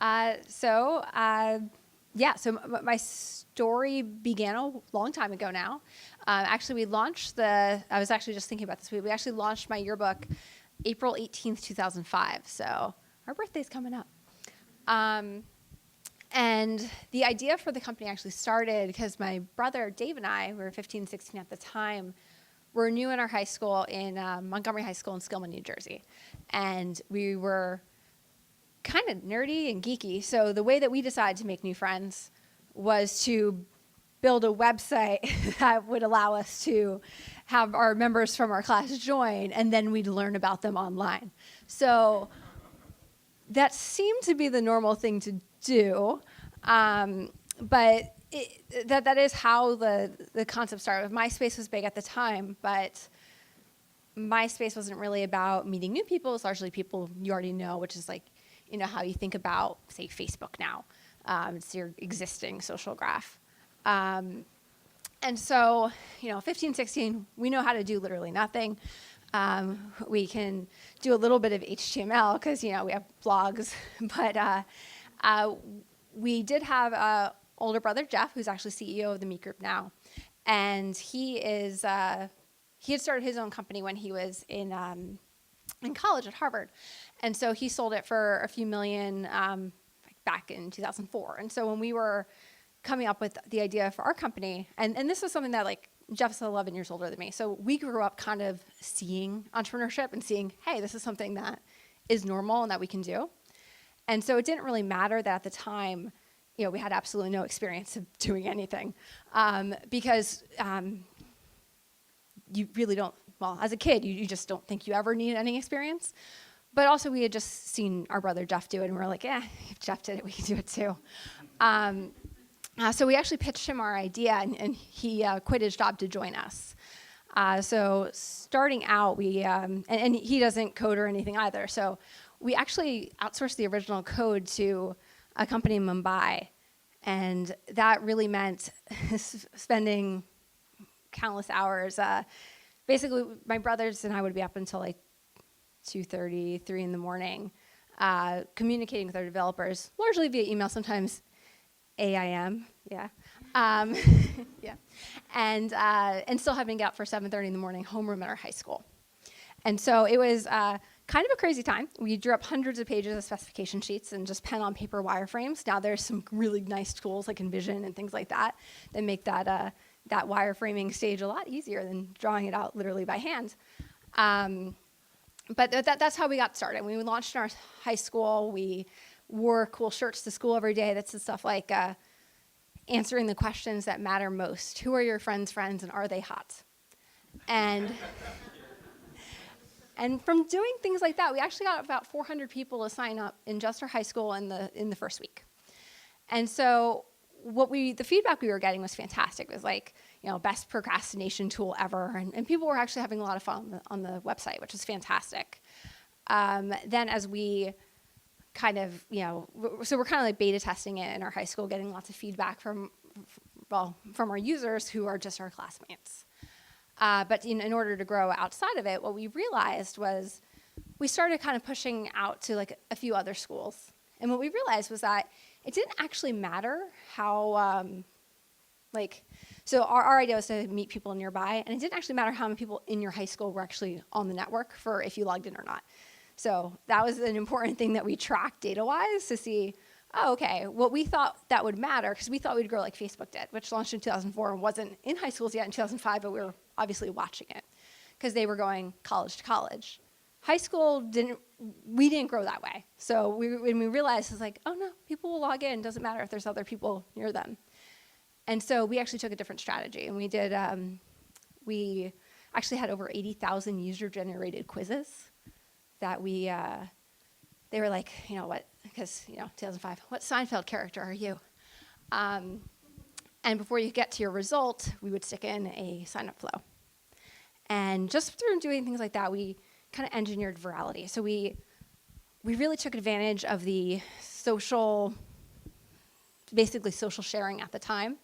My story began a long time ago now. Actually, I was actually just thinking about this. We actually launched my yearbook April 18th, 2005. So our birthday's coming up. And the idea for the company actually started because my brother Dave and I, we were 15, 16 at the time, were new in our high school in Montgomery High School in Skillman, New Jersey. And we were kind of nerdy and geeky. So the way that we decided to make new friends was to build a website that would allow us to have our members from our class join, and then we'd learn about them online. So that seemed to be the normal thing to do, but that is how the concept started. MySpace was big at the time, but MySpace wasn't really about meeting new people. It's largely people you already know, which is like, how you think about, say, Facebook now. It's your existing social graph. And so, 15, 16, we know how to do literally nothing. We can do a little bit of HTML because, we have blogs. But we did have an older brother, Jeff, who's actually CEO of the Meet Group now. And he had started his own company when he was in college at Harvard. And so he sold it for a few million back in 2004. And so when we were coming up with the idea for our company, and this was something that, like, Jeff's 11 years older than me, so we grew up kind of seeing entrepreneurship and seeing, hey, this is something that is normal and that we can do. And so it didn't really matter that at the time, we had absolutely no experience of doing anything, because you really don't, well, as a kid, you just don't think you ever need any experience. But also we had just seen our brother Jeff do it, and we were like, if Jeff did it, we can do it too. So we actually pitched him our idea, and he quit his job to join us. So starting out, and he doesn't code or anything either, so we actually outsourced the original code to a company in Mumbai, and that really meant spending countless hours. Basically, my brothers and I would be up until like 2:30, 3 in the morning, communicating with our developers, largely via email, sometimes AIM, yeah. Yeah. And still having to get up for 7:30 in the morning, homeroom at our high school. And so it was kind of a crazy time. We drew up hundreds of pages of specification sheets and just pen on paper wireframes. Now there's some really nice tools like InVision and things like that that make that wireframing stage a lot easier than drawing it out literally by hand. But that's how we got started. When we launched in our high school, we wore cool shirts to school every day. That's the stuff like answering the questions that matter most. Who are your friends' friends, and are they hot? And from doing things like that, we actually got about 400 people to sign up in just our high school in the first week. And so the feedback we were getting was fantastic. It was like, best procrastination tool ever. And people were actually having a lot of fun on the website, which was fantastic. Then as we kind of, so we're kind of like beta testing it in our high school, getting lots of feedback from our users who are just our classmates. But in order to grow outside of it, what we realized was we started kind of pushing out to like a few other schools. And what we realized was that it didn't actually matter how, so our idea was to meet people nearby, and it didn't actually matter how many people in your high school were actually on the network for if you logged in or not. So that was an important thing that we tracked data-wise to see, okay, what we thought that would matter, because we thought we'd grow like Facebook did, which launched in 2004 and wasn't in high schools yet in 2005, but we were obviously watching it because they were going college to college. High school we didn't grow that way. So when we realized, it's like, oh no, people will log in. Doesn't matter if there's other people near them. And so we actually took a different strategy, and we actually had over 80,000 user-generated quizzes that they were like, what, because, 2005, what Seinfeld character are you? And before you get to your result, we would stick in a sign-up flow. And just through doing things like that, we kind of engineered virality. So we really took advantage of the basically social sharing at the time.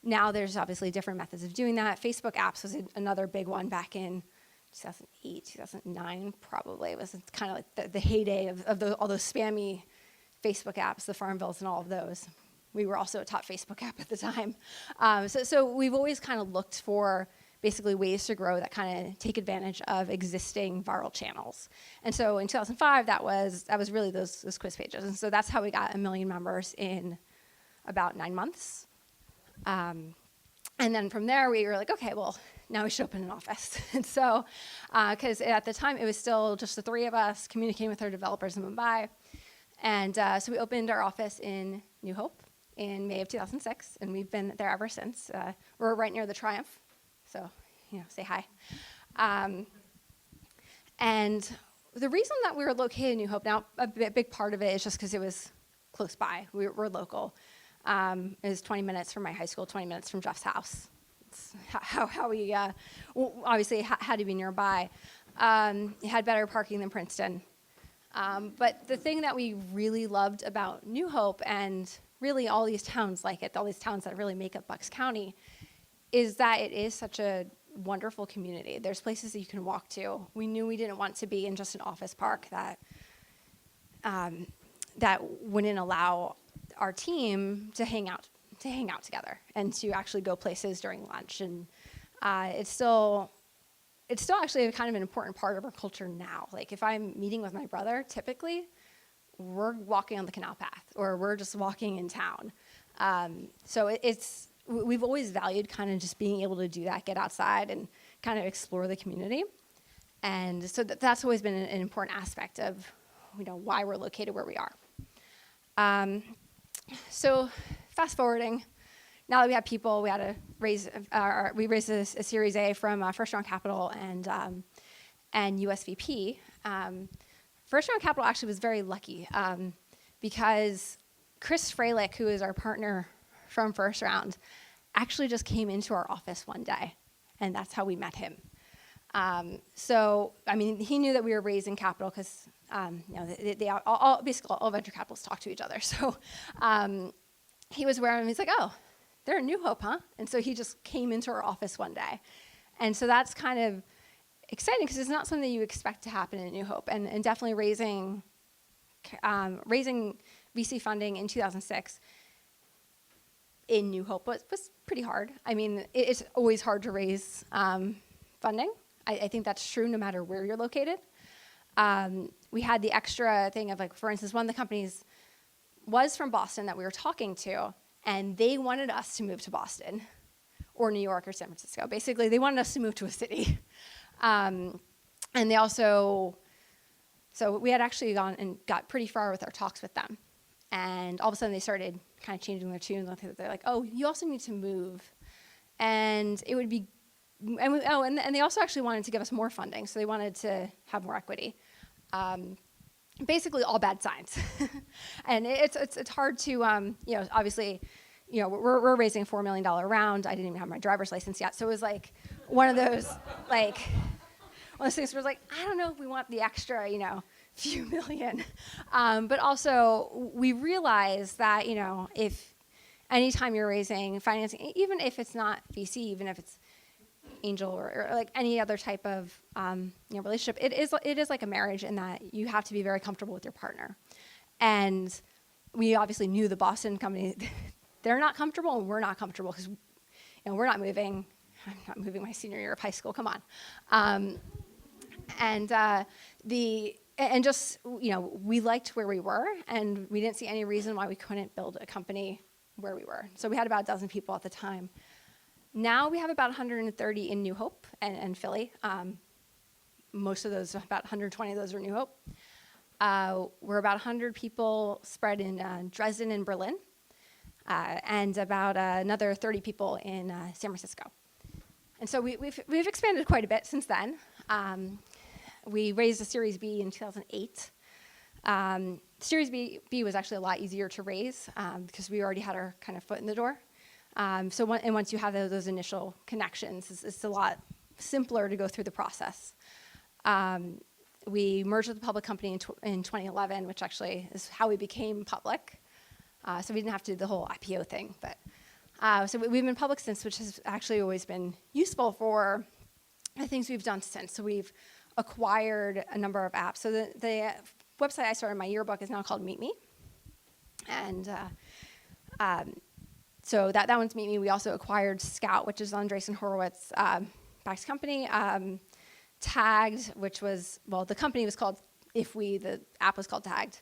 Now there's obviously different methods of doing that. Facebook apps was another big one back in 2008, 2009 probably. It was kind of like the heyday of all those spammy Facebook apps, the Farmvilles and all of those. We were also a top Facebook app at the time. So we've always kind of looked for basically ways to grow that kind of take advantage of existing viral channels. And so in 2005, that was really those quiz pages. And so that's how we got 1 million members in about 9 months. And then from there, we were like, okay, well, now we should open an office. And so, because at the time, it was still just the 3 of us communicating with our developers in Mumbai. And so we opened our office in New Hope in May of 2006, and we've been there ever since. We're right near the Triumph, so, say hi. And the reason that we were located in New Hope, now a big part of it is just because it was close by. We're local. It was 20 minutes from my high school, 20 minutes from Jeff's house. It's how we obviously had to be nearby. It had better parking than Princeton. But the thing that we really loved about New Hope, and really all these towns like it, all these towns that really make up Bucks County, is that it is such a wonderful community. There's places that you can walk to. We knew we didn't want to be in just an office park that wouldn't allow our team to hang out together and to actually go places during lunch. And it's still actually kind of an important part of our culture now. Like if I'm meeting with my brother, typically we're walking on the canal path or we're just walking in town. So we've always valued kind of just being able to do that, get outside and kind of explore the community. And so that's always been an important aspect of why we're located where we are. So fast forwarding, now that we have people, we had to raised a Series A from First Round Capital and USVP. First Round Capital actually was very lucky because Chris Freilich, who is our partner from First Round, actually just came into our office one day, and that's how we met him. So, I mean, he knew that we were raising capital because, basically all venture capitalists talk to each other. So he was aware of him. He's like, oh, they're in New Hope, huh? And so he just came into our office one day. And so that's kind of exciting because it's not something you expect to happen in New Hope. And definitely raising VC funding in 2006 in New Hope was pretty hard. I mean, it's always hard to raise funding. I think that's true no matter where you're located. We had the extra thing of, like, for instance, one of the companies was from Boston that we were talking to, and they wanted us to move to Boston or New York or San Francisco. Basically, they wanted us to move to a city. And they also, so we had actually gone and got pretty far with our talks with them. And all of a sudden, they started kind of changing their tune. They're like, oh, you also need to move. And it would be, and they also actually wanted to give us more funding. So they wanted to have more equity. Basically all bad signs. And it's hard to, obviously, we're raising a $4 million round. I didn't even have my driver's license yet. So it was like one of those things where it's like, I don't know if we want the extra, few million. But also we realize that, if anytime you're raising financing, even if it's not VC, even if it's angel or like any other type of relationship, it is like a marriage in that you have to be very comfortable with your partner. And we obviously knew the Boston company, they're not comfortable and we're not comfortable because we're not moving. I'm not moving my senior year of high school, come on. We liked where we were, and we didn't see any reason why we couldn't build a company where we were. So we had about a dozen people at the time. Now we have about 130 in New Hope and Philly. Most of those, about 120 of those are New Hope. We're about 100 people spread in Dresden and Berlin, and about another 30 people in San Francisco. And so we've expanded quite a bit since then. We raised a Series B in 2008. Series B was actually a lot easier to raise because we already had our kind of foot in the door. Once you have those initial connections, it's a lot simpler to go through the process. We merged with a public company in 2011, which actually is how we became public. So we didn't have to do the whole IPO thing. But so we've been public since, which has actually always been useful for the things we've done since. So we've acquired a number of apps. So the website I started my yearbook is now called Meet Me. And so that one's Meet Me. We also acquired Scout, which is Andreessen Horowitz backed company. Tagged, which was, well, the company was called If We, the app was called Tagged,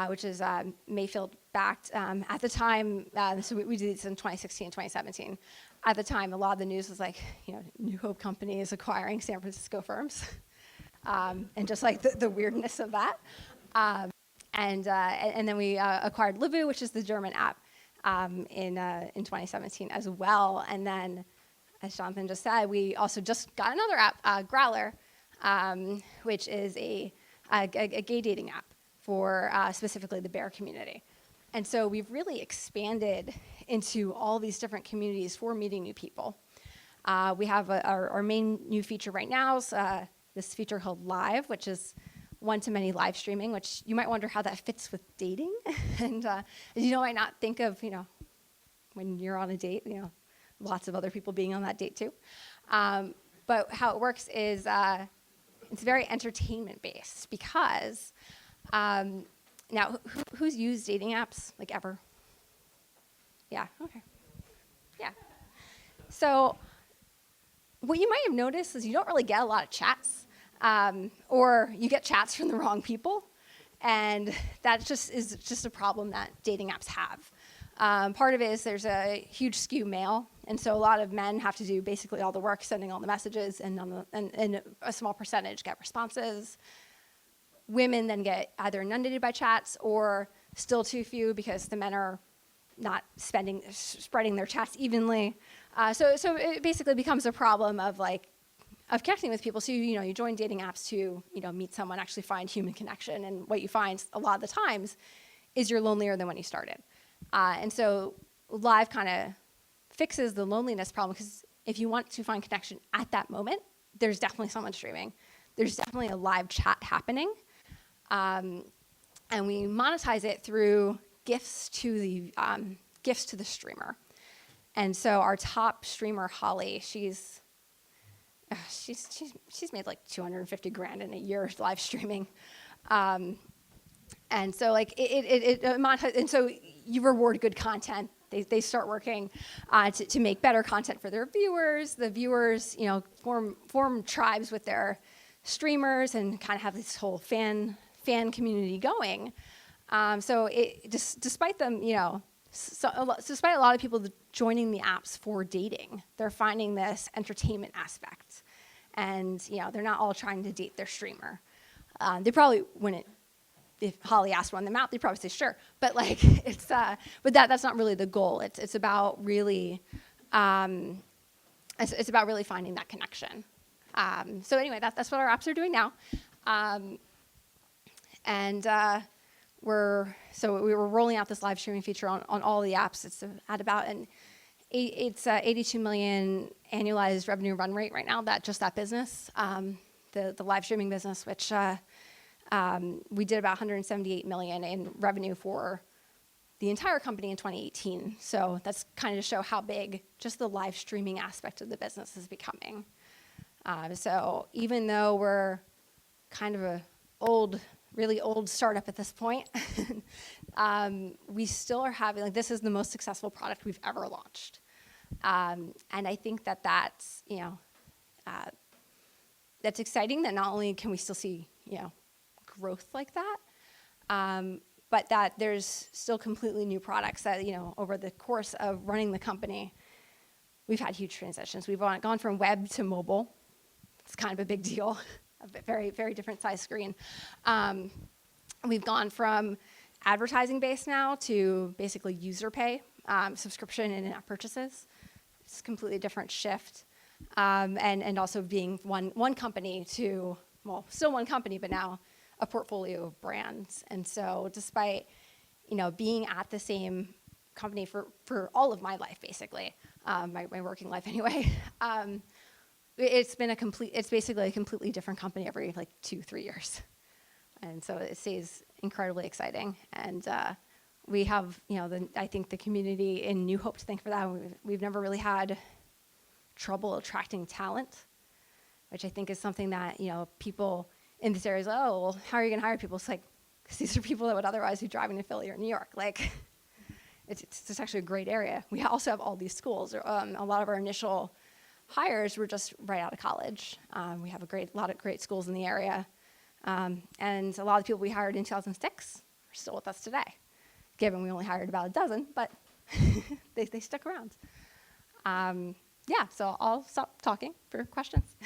which is Mayfield backed. At the time, so we did this in 2016 and 2017. At the time, a lot of the news was like, New Hope Company is acquiring San Francisco firms. And just like the weirdness of that. And then we acquired Livoo, which is the German app, in 2017 as well. And then, as Jonathan just said, we also just got another app, Growler, which is a gay dating app for specifically the bear community. And so we've really expanded into all these different communities for meeting new people. We have our main new feature right now is this feature called Live, which is one-to-many live streaming, which you might wonder how that fits with dating. And as might not think of, when you're on a date, lots of other people being on that date too. But how it works is it's very entertainment-based because now who's used dating apps like ever? Yeah, okay. Yeah. So what you might have noticed is you don't really get a lot of chats, or you get chats from the wrong people, and that is just a problem that dating apps have. Part of it is there's a huge skew male, and so a lot of men have to do basically all the work, sending all the messages, and a small percentage get responses. Women then get either inundated by chats or still too few because the men are not spreading their chats evenly. So it basically becomes a problem of connecting with people. So you join dating apps to meet someone, actually find human connection, and what you find a lot of the times is you're lonelier than when you started. And so Live kind of fixes the loneliness problem, because if you want to find connection at that moment, there's definitely someone streaming. There's definitely a live chat happening. And we monetize it through gifts to the streamer. And so our top streamer, Holly, she's made like $250,000 in a year live streaming. And so it monetizes, and so you reward good content. They start working to make better content for their viewers. The viewers, form tribes with their streamers and kind of have this whole fan community going. So despite them, despite a lot of people joining the apps for dating, they're finding this entertainment aspect, and they're not all trying to date their streamer. They probably wouldn't. If Holly asked one of them out, they'd probably say sure. But but that's not really the goal. It's about really, it's about really finding that connection. So anyway, that's what our apps are doing now. We were rolling out this live streaming feature on all the apps. It's at about it's 82 million annualized revenue run rate right now. That business, the live streaming business, which we did about 178 million in revenue for the entire company in 2018. So that's kind of to show how big just the live streaming aspect of the business is becoming. So even though we're kind of a really old startup at this point, we still are having, this is the most successful product we've ever launched. And I think that's exciting, that not only can we still see, growth like that, but that there's still completely new products that, over the course of running the company, we've had huge transitions. We've gone from web to mobile. It's kind of a big deal. A very, very different size screen. We've gone from advertising-based now to basically user pay, subscription and in-app purchases. It's a completely different shift. And also being one company to, well, still one company, but now a portfolio of brands. And so despite, being at the same company for all of my life, basically, my working life anyway, it's basically a completely different company every 2-3 years. And so it stays incredibly exciting. And we have, I think the community in New Hope to thank for that. We've never really had trouble attracting talent, which I think is something that, people in this area is, oh, well, how are you going to hire people? It's like, because these are people that would otherwise be driving to Philly or New York. Like, it's actually a great area. We also have all these schools. A lot of our initial hires were just right out of college. We have a lot of great schools in the area. And a lot of the people we hired in 2006 are still with us today, given we only hired about a dozen, but they stuck around. Yeah, so I'll stop talking for questions.